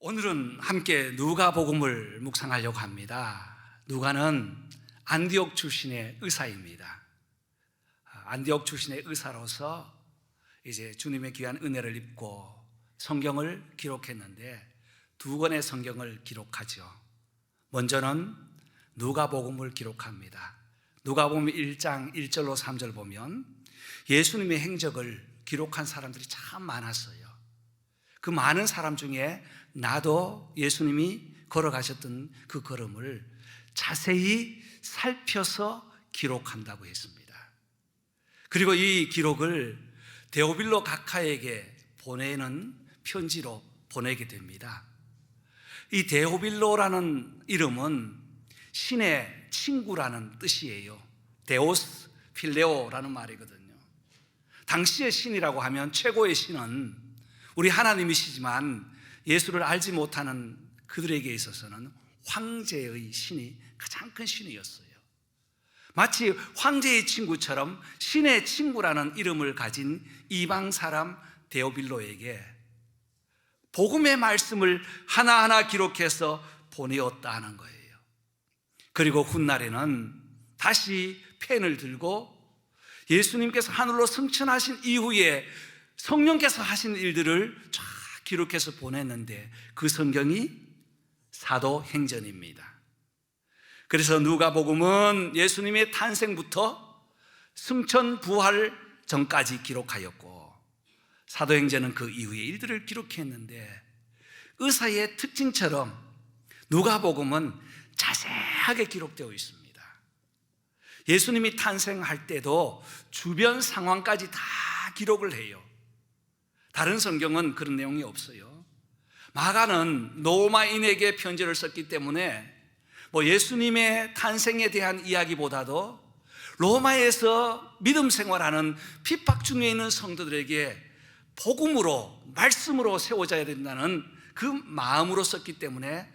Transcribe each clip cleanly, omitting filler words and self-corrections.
오늘은 함께 누가복음을 묵상하려고 합니다. 누가는 안디옥 출신의 의사입니다. 안디옥 출신의 의사로서 이제 주님의 귀한 은혜를 입고 성경을 기록했는데 두 권의 성경을 기록하죠. 먼저는 누가복음을 기록합니다. 누가복음 1장 1절로 3절 보면 예수님의 행적을 기록한 사람들이 참 많았어요. 그 많은 사람 중에 나도 예수님이 걸어가셨던 그 걸음을 자세히 살펴서 기록한다고 했습니다. 그리고 이 기록을 데오빌로 각하에게 보내는 편지로 보내게 됩니다. 이 데오빌로라는 이름은 신의 친구라는 뜻이에요. 데오스 필레오라는 말이거든요. 당시의 신이라고 하면 최고의 신은 우리 하나님이시지만 예수를 알지 못하는 그들에게 있어서는 황제의 신이 가장 큰 신이었어요. 마치 황제의 친구처럼 신의 친구라는 이름을 가진 이방 사람 데오빌로에게 복음의 말씀을 하나하나 기록해서 보내었다는 거예요. 그리고 훗날에는 다시 펜을 들고 예수님께서 하늘로 승천하신 이후에 성령께서 하신 일들을 쫙 기록해서 보냈는데 그 성경이 사도행전입니다. 그래서 누가복음은 예수님의 탄생부터 승천 부활 전까지 기록하였고, 사도행전은 그 이후의 일들을 기록했는데, 의사의 특징처럼 누가복음은 자세하게 기록되어 있습니다. 예수님이 탄생할 때도 주변 상황까지 다 기록을 해요. 다른 성경은 그런 내용이 없어요. 마가는 로마인에게 편지를 썼기 때문에 예수님의 탄생에 대한 이야기보다도 로마에서 믿음 생활하는 핍박 중에 있는 성도들에게 복음으로, 말씀으로 세워져야 된다는 그 마음으로 썼기 때문에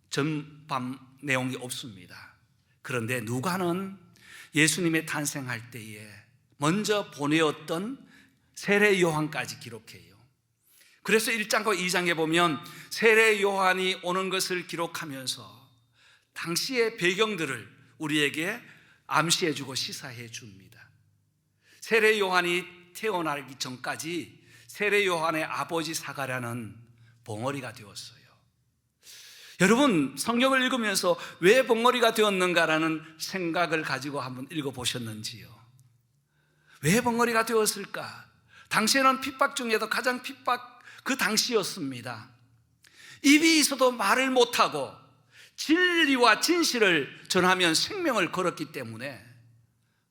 전반 내용이 없습니다. 그런데 누가는 예수님의 탄생할 때에 먼저 보내었던 세례 요한까지 기록해요. 그래서 1장과 2장에 보면 세례 요한이 오는 것을 기록하면서 당시의 배경들을 우리에게 암시해 주고 시사해 줍니다. 세례 요한이 태어나기 전까지 세례 요한의 아버지 사가랴는 벙어리가 되었어요. 여러분, 성경을 읽으면서 왜 벙어리가 되었는가라는 생각을 가지고 한번 읽어보셨는지요? 왜 벙어리가 되었을까? 당시에는 핍박 중에도 가장 핍박 그 당시였습니다. 입이 있어도 말을 못하고 진리와 진실을 전하면 생명을 걸었기 때문에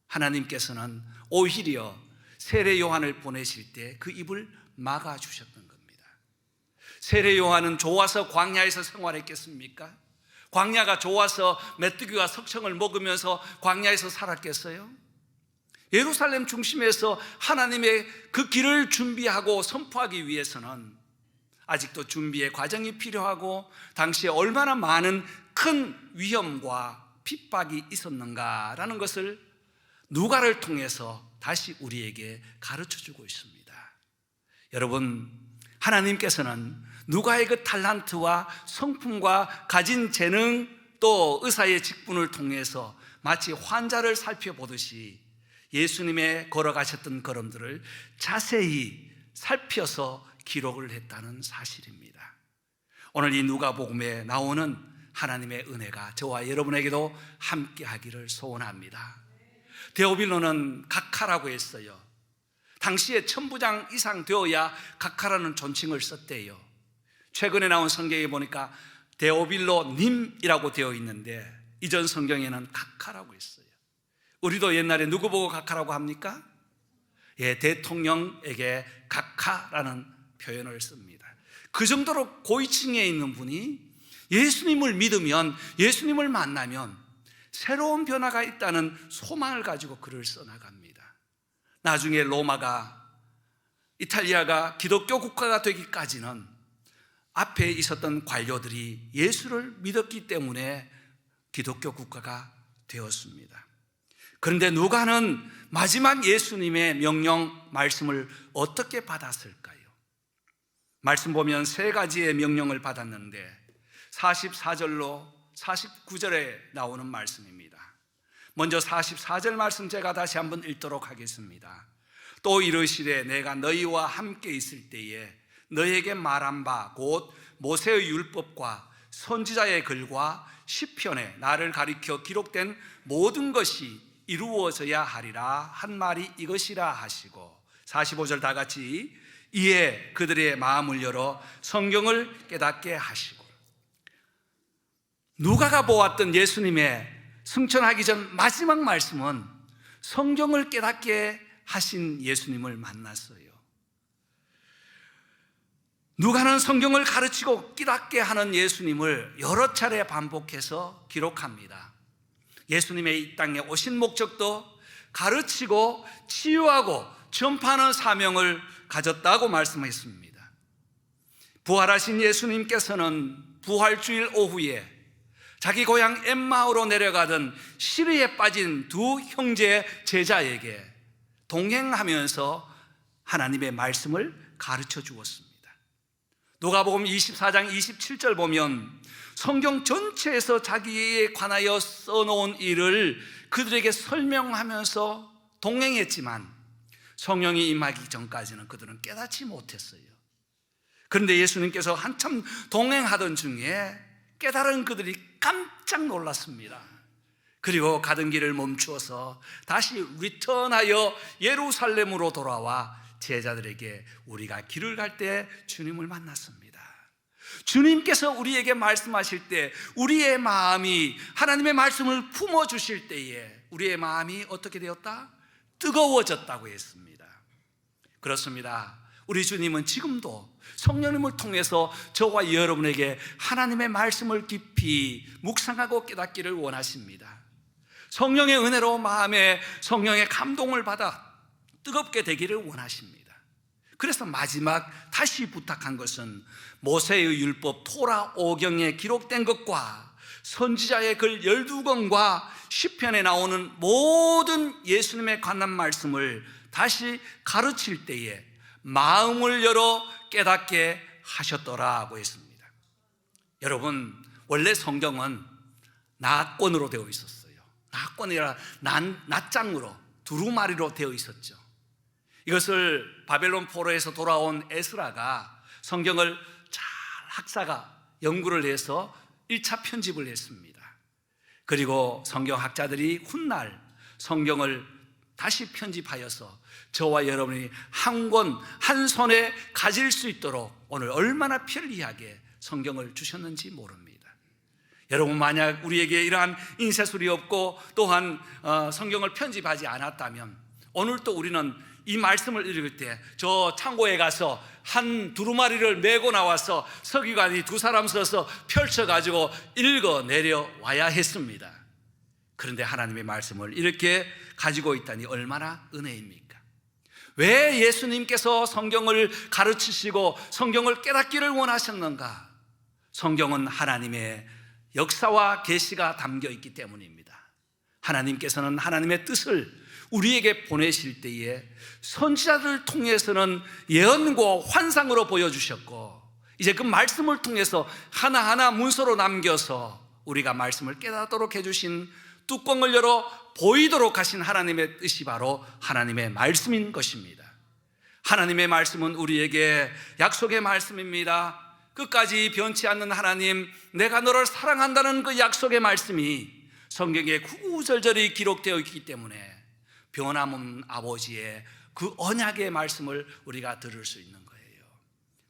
하나님께서는 오히려 세례 요한을 보내실 때 그 입을 막아주셨던 겁니다. 세례 요한은 좋아서 광야에서 생활했겠습니까? 광야가 좋아서 메뚜기와 석청을 먹으면서 광야에서 살았겠어요? 예루살렘 중심에서 하나님의 그 길을 준비하고 선포하기 위해서는 아직도 준비의 과정이 필요하고 당시에 얼마나 많은 큰 위험과 핍박이 있었는가라는 것을 누가를 통해서 다시 우리에게 가르쳐주고 있습니다. 여러분, 하나님께서는 누가의 그 탤런트와 성품과 가진 재능 또 의사의 직분을 통해서 마치 환자를 살펴보듯이 예수님의 걸어가셨던 걸음들을 자세히 살펴서 기록을 했다는 사실입니다. 오늘 이 누가복음에 나오는 하나님의 은혜가 저와 여러분에게도 함께 하기를 소원합니다. 데오빌로는 각하라고 했어요. 당시에 1000부장 이상 되어야 각하라는 존칭을 썼대요. 최근에 나온 성경에 보니까 데오빌로님이라고 되어 있는데 이전 성경에는 각하라고 했어요. 우리도 옛날에 누구 보고 각하라고 합니까? 예, 대통령에게 각하라는 표현을 씁니다. 그 정도로 고위층에 있는 분이 예수님을 믿으면, 예수님을 만나면 새로운 변화가 있다는 소망을 가지고 글을 써나갑니다. 나중에 로마가, 이탈리아가 기독교 국가가 되기까지는 앞에 있었던 관료들이 예수를 믿었기 때문에 기독교 국가가 되었습니다. 그런데 누가는 마지막 예수님의 명령 말씀을 어떻게 받았을까요? 말씀 보면 세 가지의 명령을 받았는데 44절로 49절에 나오는 말씀입니다. 먼저 44절 말씀 제가 다시 한번 읽도록 하겠습니다. 또 이르시되 내가 너희와 함께 있을 때에 너희에게 말한 바 곧 모세의 율법과 선지자의 글과 시편에 나를 가리켜 기록된 모든 것이 이루어져야 하리라 한 말이 이것이라 하시고, 45절 다 같이 이에 그들의 마음을 열어 성경을 깨닫게 하시고. 누가가 보았던 예수님의 승천하기 전 마지막 말씀은 성경을 깨닫게 하신 예수님을 만났어요. 누가는 성경을 가르치고 깨닫게 하는 예수님을 여러 차례 반복해서 기록합니다. 예수님의 이 땅에 오신 목적도 가르치고 치유하고 전파하는 사명을 가졌다고 말씀했습니다. 부활하신 예수님께서는 부활주일 오후에 자기 고향 엠마오로 내려가던 시리에 빠진 두 형제 제자에게 동행하면서 하나님의 말씀을 가르쳐 주었습니다. 누가복음 24장 27절 보면 성경 전체에서 자기에 관하여 써놓은 일을 그들에게 설명하면서 동행했지만 성령이 임하기 전까지는 그들은 깨닫지 못했어요. 그런데 예수님께서 한참 동행하던 중에 깨달은 그들이 깜짝 놀랐습니다. 그리고 가던 길을 멈추어서 다시 리턴하여 예루살렘으로 돌아와 제자들에게 우리가 길을 갈 때 주님을 만났습니다. 주님께서 우리에게 말씀하실 때 우리의 마음이 하나님의 말씀을 품어주실 때에 우리의 마음이 어떻게 되었다? 뜨거워졌다고 했습니다. 그렇습니다. 우리 주님은 지금도 성령님을 통해서 저와 여러분에게 하나님의 말씀을 깊이 묵상하고 깨닫기를 원하십니다. 성령의 은혜로 마음에 성령의 감동을 받아 뜨겁게 되기를 원하십니다. 그래서 마지막 다시 부탁한 것은 모세의 율법 토라 5경에 기록된 것과 선지자의 글 12권과 시편에 나오는 모든 예수님의 관한 말씀을 다시 가르칠 때에 마음을 열어 깨닫게 하셨더라고 했습니다. 여러분, 원래 성경은 낫권으로 되어 있었어요. 낫권이라 낫장으로 두루마리로 되어 있었죠. 이것을 바벨론 포로에서 돌아온 에스라가 성경을 잘 학사가 연구를 해서 1차 편집을 했습니다. 그리고 성경학자들이 훗날 성경을 다시 편집하여서 저와 여러분이 한 권 한 손에 가질 수 있도록 오늘 얼마나 편리하게 성경을 주셨는지 모릅니다. 여러분, 만약 우리에게 이러한 인쇄술이 없고 또한 성경을 편집하지 않았다면 오늘 또 우리는 이 말씀을 읽을 때 저 창고에 가서 한 두루마리를 메고 나와서 서기관이 두 사람 서서 펼쳐가지고 읽어 내려와야 했습니다. 그런데 하나님의 말씀을 이렇게 가지고 있다니 얼마나 은혜입니까? 왜 예수님께서 성경을 가르치시고 성경을 깨닫기를 원하셨는가? 성경은 하나님의 역사와 계시가 담겨 있기 때문입니다. 하나님께서는 하나님의 뜻을 우리에게 보내실 때에 선지자들을 통해서는 예언과 환상으로 보여주셨고, 이제 그 말씀을 통해서 하나하나 문서로 남겨서 우리가 말씀을 깨닫도록 해주신 뚜껑을 열어 보이도록 하신 하나님의 뜻이 바로 하나님의 말씀인 것입니다. 하나님의 말씀은 우리에게 약속의 말씀입니다. 끝까지 변치 않는 하나님, 내가 너를 사랑한다는 그 약속의 말씀이 성경에 구구절절히 기록되어 있기 때문에 변함없는 아버지의 그 언약의 말씀을 우리가 들을 수 있는 거예요.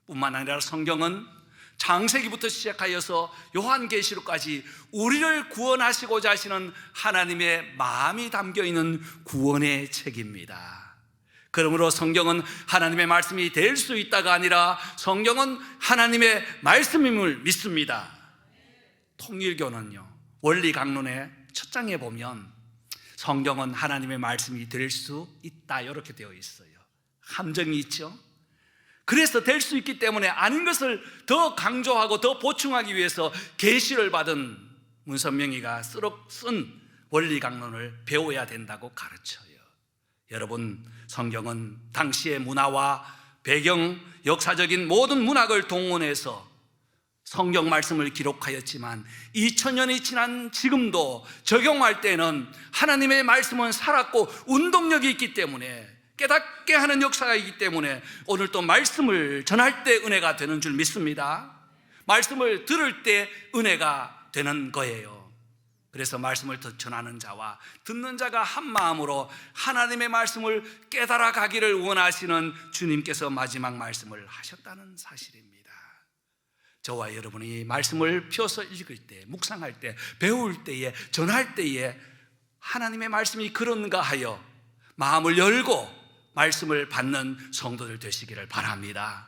뿐만 아니라 성경은 창세기부터 시작하여서 요한계시록까지 우리를 구원하시고자 하시는 하나님의 마음이 담겨있는 구원의 책입니다. 그러므로 성경은 하나님의 말씀이 될 수 있다가 아니라 성경은 하나님의 말씀임을 믿습니다. 통일교는요, 원리강론의 첫 장에 보면 성경은 하나님의 말씀이 될 수 있다 이렇게 되어 있어요. 함정이 있죠. 그래서 될 수 있기 때문에 아닌 것을 더 강조하고 더 보충하기 위해서 계시를 받은 문선명이가 쓴 원리강론을 배워야 된다고 가르쳐요. 여러분, 성경은 당시의 문화와 배경, 역사적인 모든 문학을 동원해서 성경 말씀을 기록하였지만 2000년이 지난 지금도 적용할 때는 하나님의 말씀은 살았고 운동력이 있기 때문에, 깨닫게 하는 역사가 있기 때문에 오늘 또 말씀을 전할 때 은혜가 되는 줄 믿습니다. 말씀을 들을 때 은혜가 되는 거예요. 그래서 말씀을 전하는 자와 듣는 자가 한 마음으로 하나님의 말씀을 깨달아 가기를 원하시는 주님께서 마지막 말씀을 하셨다는 사실입니다. 저와 여러분이 말씀을 펴서 읽을 때, 묵상할 때, 배울 때에, 전할 때에 하나님의 말씀이 그런가 하여 마음을 열고 말씀을 받는 성도들 되시기를 바랍니다.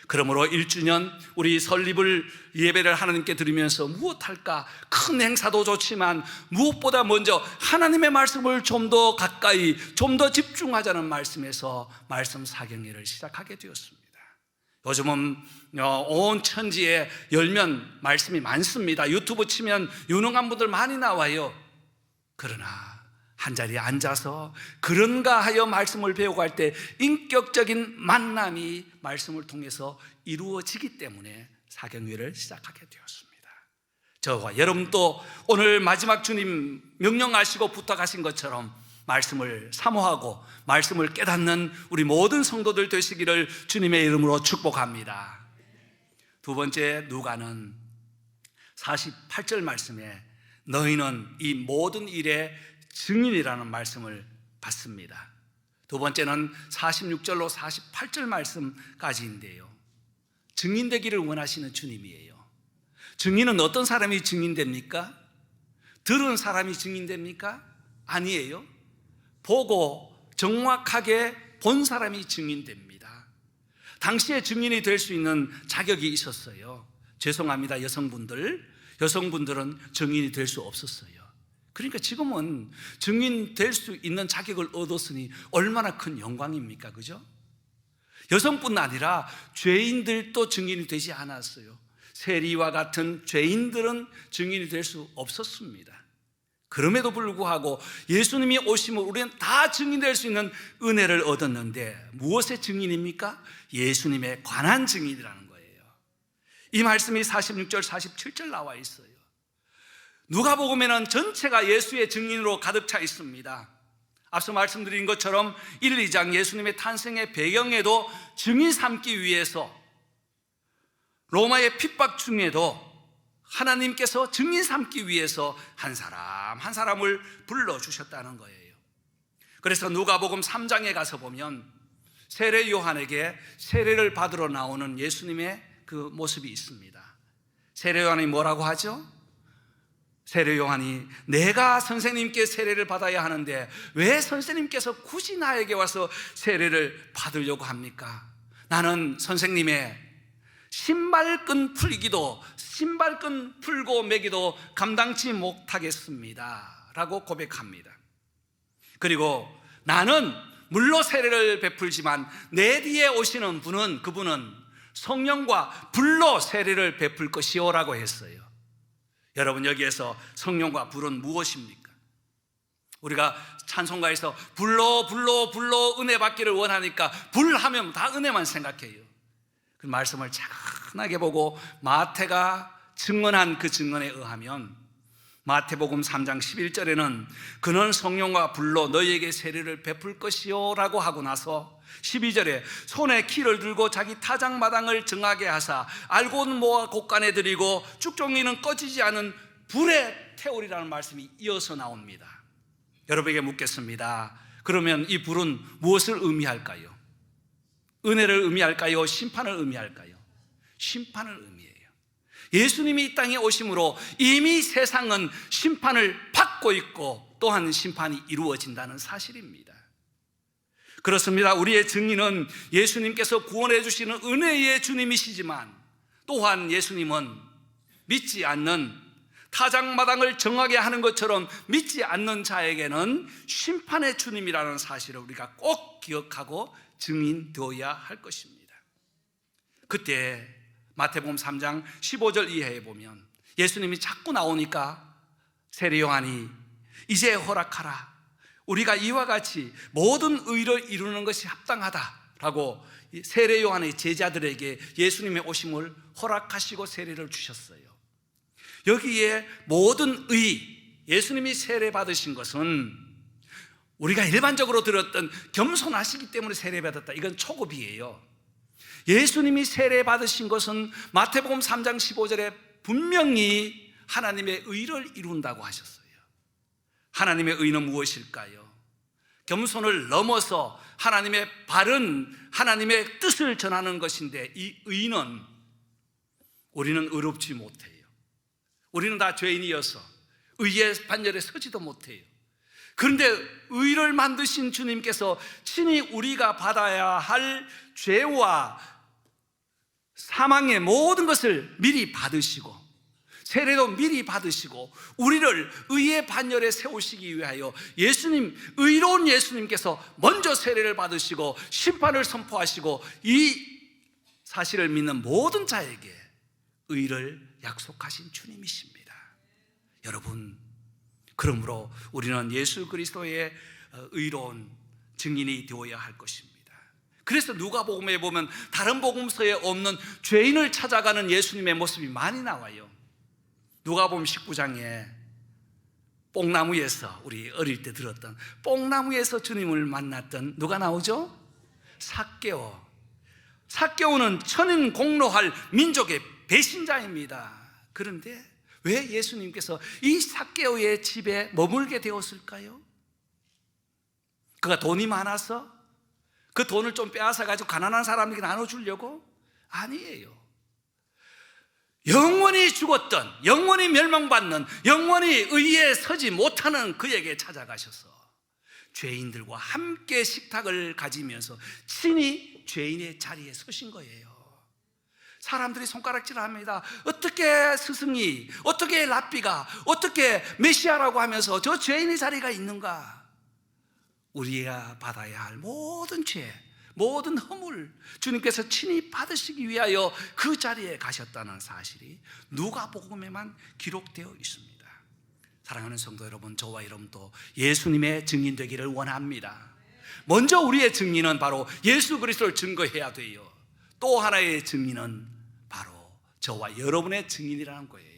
그러므로 1주년 우리 설립을, 예배를 하나님께 드리면서 무엇할까? 큰 행사도 좋지만 무엇보다 먼저 하나님의 말씀을 좀 더 가까이, 좀 더 집중하자는 말씀에서 말씀 사경회를 시작하게 되었습니다. 요즘은 온 천지에 열면 말씀이 많습니다. 유튜브 치면 유능한 분들 많이 나와요. 그러나 한자리에 앉아서 그런가 하여 말씀을 배우고 할 때 인격적인 만남이 말씀을 통해서 이루어지기 때문에 사경회를 시작하게 되었습니다. 저와 여러분도 오늘 마지막 주님 명령하시고 부탁하신 것처럼 말씀을 사모하고 말씀을 깨닫는 우리 모든 성도들 되시기를 주님의 이름으로 축복합니다. 두 번째, 누가는 48절 말씀에 너희는 이 모든 일의 증인이라는 말씀을 받습니다. 두 번째는 46절로 48절 말씀까지인데요, 증인되기를 원하시는 주님이에요. 증인은 어떤 사람이 증인됩니까? 들은 사람이 증인됩니까? 아니에요. 보고 정확하게 본 사람이 증인됩니다. 당시에 증인이 될 수 있는 자격이 있었어요. 죄송합니다, 여성분들은 증인이 될 수 없었어요. 그러니까 지금은 증인 될 수 있는 자격을 얻었으니 얼마나 큰 영광입니까? 그죠? 여성뿐 아니라 죄인들도 증인이 되지 않았어요. 세리와 같은 죄인들은 증인이 될 수 없었습니다. 그럼에도 불구하고 예수님이 오심을 우리는 다 증인될 수 있는 은혜를 얻었는데 무엇의 증인입니까? 예수님에 관한 증인이라는 거예요. 이 말씀이 46절, 47절 나와 있어요. 누가복음에는 전체가 예수의 증인으로 가득 차 있습니다. 앞서 말씀드린 것처럼 1, 2장 예수님의 탄생의 배경에도 증인 삼기 위해서 로마의 핍박 중에도 하나님께서 증인 삼기 위해서 한 사람 한 사람을 불러주셨다는 거예요. 그래서 누가복음 3장에 가서 보면 세례 요한에게 세례를 받으러 나오는 예수님의 그 모습이 있습니다. 세례 요한이 뭐라고 하죠? 세례 요한이 내가 선생님께 세례를 받아야 하는데 왜 선생님께서 굳이 나에게 와서 세례를 받으려고 합니까? 나는 선생님의 신발끈 풀고 매기도 감당치 못하겠습니다 라고 고백합니다. 그리고 나는 물로 세례를 베풀지만 내 뒤에 오시는 분은, 그분은 성령과 불로 세례를 베풀 것이요 라고 했어요. 여러분, 여기에서 성령과 불은 무엇입니까? 우리가 찬송가에서 불로 은혜 받기를 원하니까 불 하면 다 은혜만 생각해요. 그 말씀을 차분하게 보고 마태가 증언한 그 증언에 의하면 마태복음 3장 11절에는 그는 성령과 불로 너희에게 세례를 베풀 것이요 라고 하고 나서 12절에 손에 키를 들고 자기 타작마당을 정하게 하사 알고는 모아 곳간에 들이고 쭉종이는 꺼지지 않은 불의 태울이라는 말씀이 이어서 나옵니다. 여러분에게 묻겠습니다. 그러면 이 불은 무엇을 의미할까요? 은혜를 의미할까요? 심판을 의미할까요? 심판을 의미해요. 예수님이 이 땅에 오심으로 이미 세상은 심판을 받고 있고 또한 심판이 이루어진다는 사실입니다. 그렇습니다. 우리의 증인은 예수님께서 구원해 주시는 은혜의 주님이시지만 또한 예수님은 믿지 않는, 타작마당을 정하게 하는 것처럼 믿지 않는 자에게는 심판의 주님이라는 사실을 우리가 꼭 기억하고 증인되어야 할 것입니다. 그때 마태복음 3장 15절 이하에 보면 예수님이 자꾸 나오니까 세례 요한이 이제 허락하라, 우리가 이와 같이 모든 의를 이루는 것이 합당하다, 라고 세례 요한의 제자들에게 예수님의 오심을 허락하시고 세례를 주셨어요. 여기에 모든 예수님이 세례 받으신 것은 우리가 일반적으로 들었던 겸손하시기 때문에 세례 받았다, 이건 초급이에요. 예수님이 세례 받으신 것은 마태복음 3장 15절에 분명히 하나님의 의를 이룬다고 하셨어요. 하나님의 의는 무엇일까요? 겸손을 넘어서 하나님의 바른 하나님의 뜻을 전하는 것인데, 이 의는 우리는 의롭지 못해요. 우리는 다 죄인이어서 의의 반열에 서지도 못해요. 그런데 의를 만드신 주님께서 친히 우리가 받아야 할 죄와 사망의 모든 것을 미리 받으시고, 세례도 미리 받으시고, 우리를 의의 반열에 세우시기 위하여 의로운 예수님께서 먼저 세례를 받으시고 심판을 선포하시고, 이 사실을 믿는 모든 자에게 의를 약속하신 주님이십니다. 여러분, 그러므로 우리는 예수 그리스도의 의로운 증인이 되어야 할 것입니다. 그래서 누가복음에 보면 다른 복음서에 없는 죄인을 찾아가는 예수님의 모습이 많이 나와요. 누가복음 19장에 뽕나무에서, 우리 어릴 때 들었던 뽕나무에서 주님을 만났던 누가 나오죠? 삭개오. 삭개오는 천인 공로할 민족의 배신자입니다. 그런데 왜 예수님께서 이 삭개오의 집에 머물게 되었을까요? 그가 돈이 많아서 그 돈을 좀 빼앗아 가지고 가난한 사람에게 나눠주려고? 아니에요. 영원히 죽었던, 영원히 멸망받는, 영원히 의에 서지 못하는 그에게 찾아가셔서 죄인들과 함께 식탁을 가지면서 친히 죄인의 자리에 서신 거예요. 사람들이 손가락질합니다. 어떻게 스승이, 어떻게 랍비가, 어떻게 메시아라고 하면서 저 죄인의 자리가 있는가? 우리가 받아야 할 모든 죄, 모든 허물 주님께서 친히 받으시기 위하여 그 자리에 가셨다는 사실이 누가복음에만 기록되어 있습니다. 사랑하는 성도 여러분, 저와 여러분도 예수님의 증인 되기를 원합니다. 먼저 우리의 증인은 바로 예수 그리스도를 증거해야 돼요. 또 하나의 증인은 바로 저와 여러분의 증인이라는 거예요.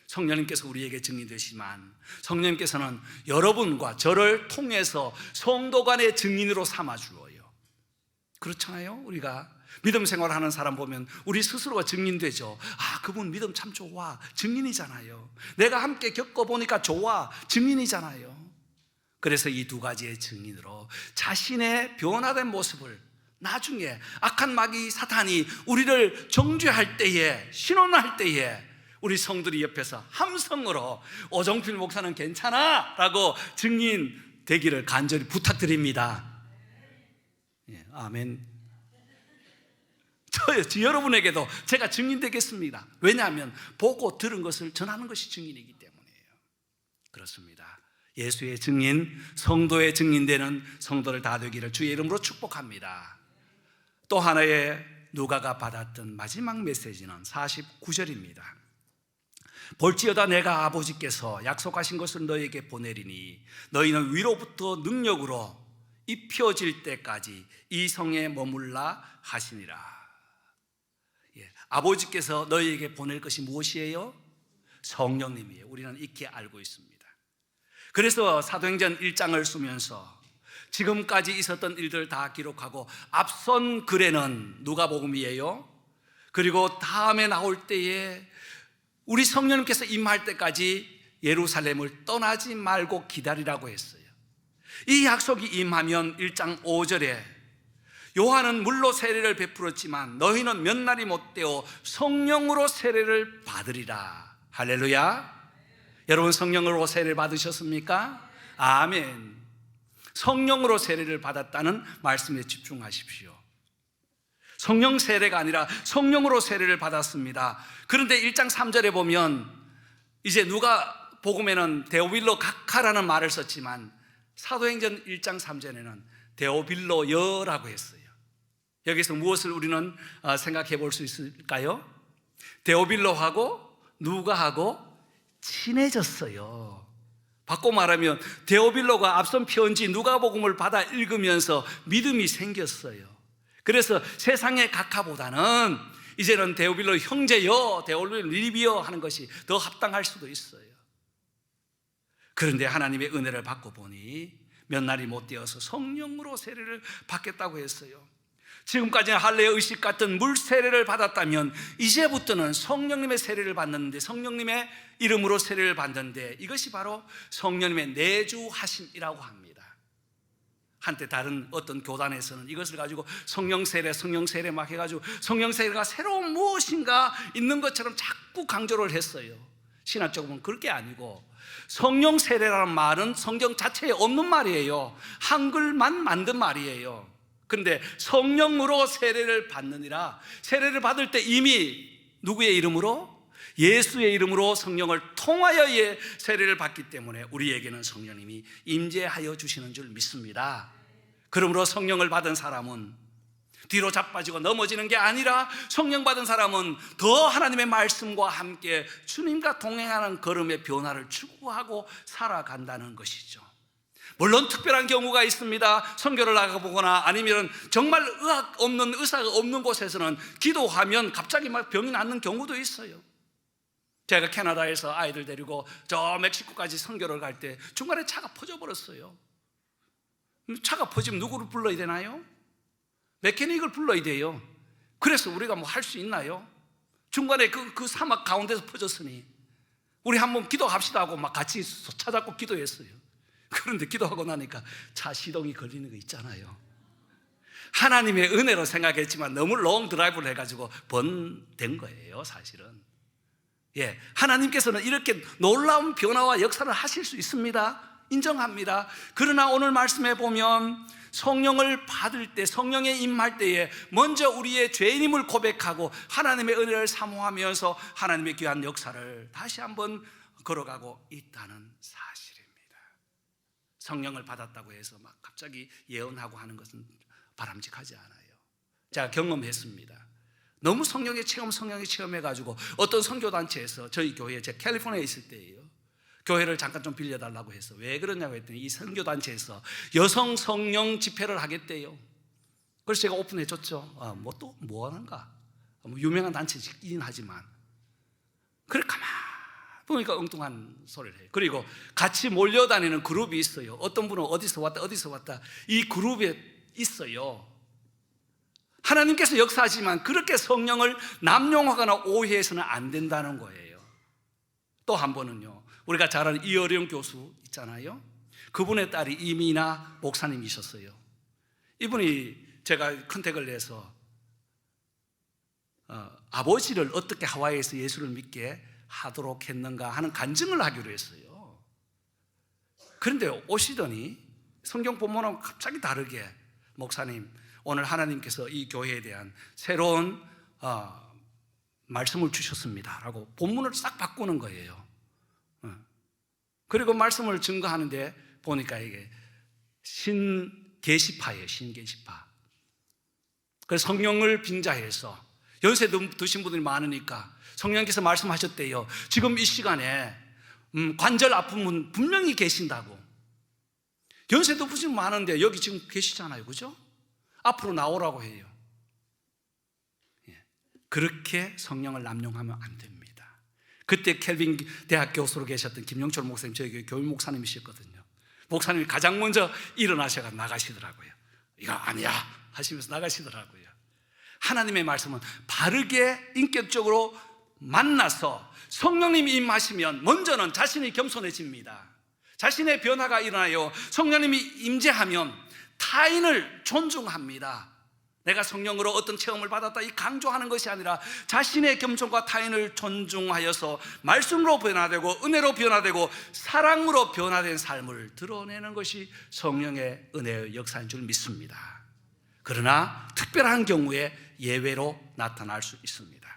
성령님께서 우리에게 증인 되시지만 성령님께서는 여러분과 저를 통해서 성도 간의 증인으로 삼아주어요. 그렇잖아요. 우리가 믿음 생활하는 사람 보면 우리 스스로가 증인되죠. 아, 그분 믿음 참 좋아, 증인이잖아요. 내가 함께 겪어보니까 좋아, 증인이잖아요. 그래서 이 두 가지의 증인으로 자신의 변화된 모습을 나중에 악한 마귀 사탄이 우리를 정죄할 때에, 신원할 때에 우리 성들이 옆에서 함성으로 오정필 목사는 괜찮아 라고 증인 되기를 간절히 부탁드립니다. 예, 아멘. 여러분에게도 제가 증인 되겠습니다. 왜냐하면 보고 들은 것을 전하는 것이 증인이기 때문이에요. 그렇습니다. 예수의 증인, 성도의 증인되는 성도를 다 되기를 주의 이름으로 축복합니다. 또 하나의 누가가 받았던 마지막 메시지는 49절입니다. 볼지어다 내가 아버지께서 약속하신 것을 너희에게 보내리니 너희는 위로부터 능력으로 입혀질 때까지 이 성에 머물라 하시니라. 예, 아버지께서 너희에게 보낼 것이 무엇이에요? 성령님이에요. 우리는 익히 알고 있습니다. 그래서 사도행전 1장을 쓰면서 지금까지 있었던 일들을 다 기록하고, 앞선 글에는 누가복음이에요. 그리고 다음에 나올 때에 우리 성령님께서 임할 때까지 예루살렘을 떠나지 말고 기다리라고 했어요. 이 약속이 임하면 1장 5절에 요한은 물로 세례를 베풀었지만 너희는 몇 날이 못되어 성령으로 세례를 받으리라. 할렐루야. 여러분, 성령으로 세례를 받으셨습니까? 아멘. 성령으로 세례를 받았다는 말씀에 집중하십시오. 성령 세례가 아니라 성령으로 세례를 받았습니다. 그런데 1장 3절에 보면 이제 누가복음에는 데오빌로 각하라는 말을 썼지만 사도행전 1장 3절에는 데오빌로여라고 했어요. 여기서 무엇을 우리는 생각해 볼 수 있을까요? 데오빌로하고 누가하고 친해졌어요. 바꿔 말하면 데오빌로가 앞선 편지 누가복음을 받아 읽으면서 믿음이 생겼어요. 그래서 세상의 각하보다는 이제는 데오빌로 형제여, 데오빌로 리비여 하는 것이 더 합당할 수도 있어요. 그런데 하나님의 은혜를 받고 보니 몇 날이 못 되어서 성령으로 세례를 받겠다고 했어요. 지금까지는 할례의 의식 같은 물 세례를 받았다면 이제부터는 성령님의 세례를 받는데, 성령님의 이름으로 세례를 받는데, 이것이 바로 성령님의 내주하심이라고 합니다. 한때 다른 어떤 교단에서는 이것을 가지고 성령 세례 막 해가지고 성령 세례가 새로운 무엇인가 있는 것처럼 자꾸 강조를 했어요. 신학적으로 보면 그렇게 아니고, 성령 세례라는 말은 성경 자체에 없는 말이에요. 한글만 만든 말이에요. 그런데 성령으로 세례를 받느니라, 세례를 받을 때 이미 누구의 이름으로? 예수의 이름으로 성령을 통하여 세례를 받기 때문에 우리에게는 성령님이 임재하여 주시는 줄 믿습니다. 그러므로 성령을 받은 사람은 뒤로 자빠지고 넘어지는 게 아니라, 성령 받은 사람은 더 하나님의 말씀과 함께 주님과 동행하는 걸음의 변화를 추구하고 살아간다는 것이죠. 물론 특별한 경우가 있습니다. 선교를 나가보거나 아니면 정말 의사가 없는 곳에서는 기도하면 갑자기 막 병이 낫는 경우도 있어요. 제가 캐나다에서 아이들 데리고 저 멕시코까지 선교를 갈 때 중간에 차가 퍼져버렸어요. 차가 퍼지면 누구를 불러야 되나요? 메케닉을 불러야 돼요. 그래서 우리가 뭐 할 수 있나요? 중간에 그 사막 가운데서 퍼졌으니 우리 한번 기도합시다 하고 막 같이 찾았고 기도했어요. 그런데 기도하고 나니까 차 시동이 걸리는 거 있잖아요. 하나님의 은혜로 생각했지만 너무 롱 드라이브를 해가지고 번된 거예요, 사실은. 하나님께서는 이렇게 놀라운 변화와 역사를 하실 수 있습니다. 인정합니다. 그러나 오늘 말씀에 보면 성령을 받을 때, 성령에 임할 때에 먼저 우리의 죄인임을 고백하고 하나님의 은혜를 사모하면서 하나님의 귀한 역사를 다시 한번 걸어가고 있다는 사실입니다. 성령을 받았다고 해서 막 갑자기 예언하고 하는 것은 바람직하지 않아요. 제가 경험했습니다. 너무 성령의 체험해가지고 어떤 선교단체에서 저희 교회, 제가 캘리포니아에 있을 때예요. 교회를 잠깐 좀 빌려달라고 해서 왜 그러냐고 했더니 이 선교단체에서 여성 성령 집회를 하겠대요. 그래서 제가 오픈해줬죠. 뭐 하는가? 유명한 단체이긴 하지만. 그래 가만 보니까 엉뚱한 소리를 해요. 그리고 같이 몰려다니는 그룹이 있어요. 어떤 분은 어디서 왔다 이 그룹에 있어요. 하나님께서 역사하지만 그렇게 성령을 남용하거나 오해해서는 안 된다는 거예요. 또 한 번은요, 우리가 잘 아는 이어령 교수 있잖아요. 그분의 딸이 이미나 목사님이셨어요. 이분이 제가 컨택을 내서 아버지를 어떻게 하와이에서 예수를 믿게 하도록 했는가 하는 간증을 하기로 했어요. 그런데 오시더니 성경 본문하고 갑자기 다르게, 목사님 오늘 하나님께서 이 교회에 대한 새로운 말씀을 주셨습니다 라고 본문을 싹 바꾸는 거예요. 그리고 말씀을 증거하는데 보니까 이게 신계시파예요. 신계시파. 그래서 성령을 빙자해서 연세 드신 분들이 많으니까 성령께서 말씀하셨대요. 지금 이 시간에 관절 아픔은 분명히 계신다고. 연세 드신 분 많은데 여기 지금 계시잖아요, 그죠? 앞으로 나오라고 해요. 그렇게 성령을 남용하면 안 됩니다. 그때 켈빈 대학 교수로 계셨던 김영철 목사님, 저희 교회 목사님이셨거든요. 목사님이 가장 먼저 일어나셔서 나가시더라고요. 이거 아니야 하시면서 나가시더라고요. 하나님의 말씀은 바르게 인격적으로 만나서 성령님이 임하시면 먼저는 자신이 겸손해집니다. 자신의 변화가 일어나요. 성령님이 임재하면 타인을 존중합니다. 내가 성령으로 어떤 체험을 받았다 이 강조하는 것이 아니라 자신의 겸손과 타인을 존중하여서 말씀으로 변화되고 은혜로 변화되고 사랑으로 변화된 삶을 드러내는 것이 성령의 은혜의 역사인 줄 믿습니다. 그러나 특별한 경우에 예외로 나타날 수 있습니다.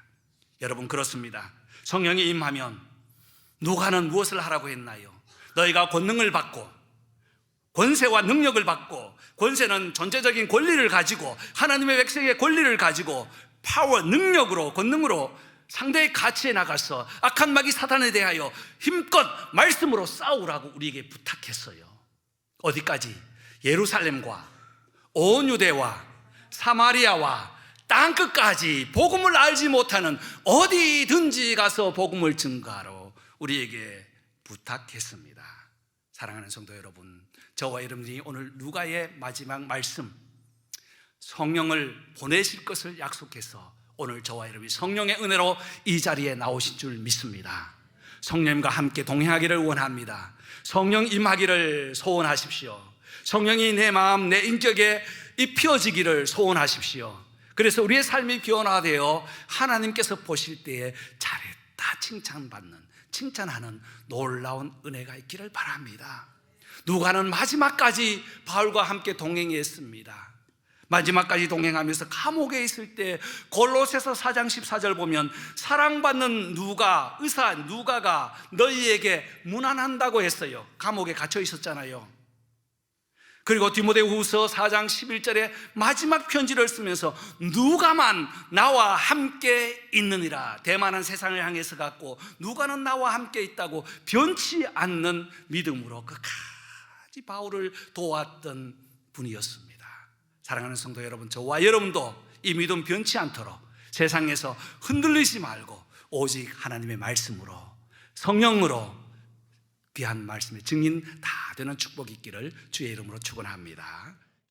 여러분, 그렇습니다. 성령이 임하면 누가는 무엇을 하라고 했나요? 너희가 권능을 받고 권세와 능력을 받고, 권세는 존재적인 권리를 가지고 하나님의 백성의 권리를 가지고 파워, 능력으로, 권능으로 상대의 가치에 나가서 악한 마귀 사탄에 대하여 힘껏 말씀으로 싸우라고 우리에게 부탁했어요. 어디까지? 예루살렘과 온 유대와 사마리아와 땅끝까지 복음을 알지 못하는 어디든지 가서 복음을 증거하러 우리에게 부탁했습니다. 사랑하는 성도 여러분, 저와 여러분이 오늘 누가의 마지막 말씀, 성령을 보내실 것을 약속해서 오늘 저와 여러분이 성령의 은혜로 이 자리에 나오신 줄 믿습니다. 성령님과 함께 동행하기를 원합니다. 성령 임하기를 소원하십시오. 성령이 내 마음, 내 인격에 입혀지기를 소원하십시오. 그래서 우리의 삶이 변화되어 하나님께서 보실 때에 잘했다 칭찬하는 놀라운 은혜가 있기를 바랍니다. 누가는 마지막까지 바울과 함께 동행했습니다. 마지막까지 동행하면서 감옥에 있을 때 골로새서 4장 14절 보면 사랑받는 의사 누가가 너희에게 문안한다고 했어요. 감옥에 갇혀 있었잖아요. 그리고 디모데후서 4장 11절에 마지막 편지를 쓰면서 누가만 나와 함께 있느니라. 대만한 세상을 향해서 갔고 누가는 나와 함께 있다고 변치 않는 믿음으로 끝까지 바울을 도왔던 분이었습니다. 사랑하는 성도 여러분, 저와 여러분도 이 믿음 변치 않도록 세상에서 흔들리지 말고 오직 하나님의 말씀으로, 성령으로 귀한 말씀의 증인 다 되는 축복이 있기를 주의 이름으로 축원합니다.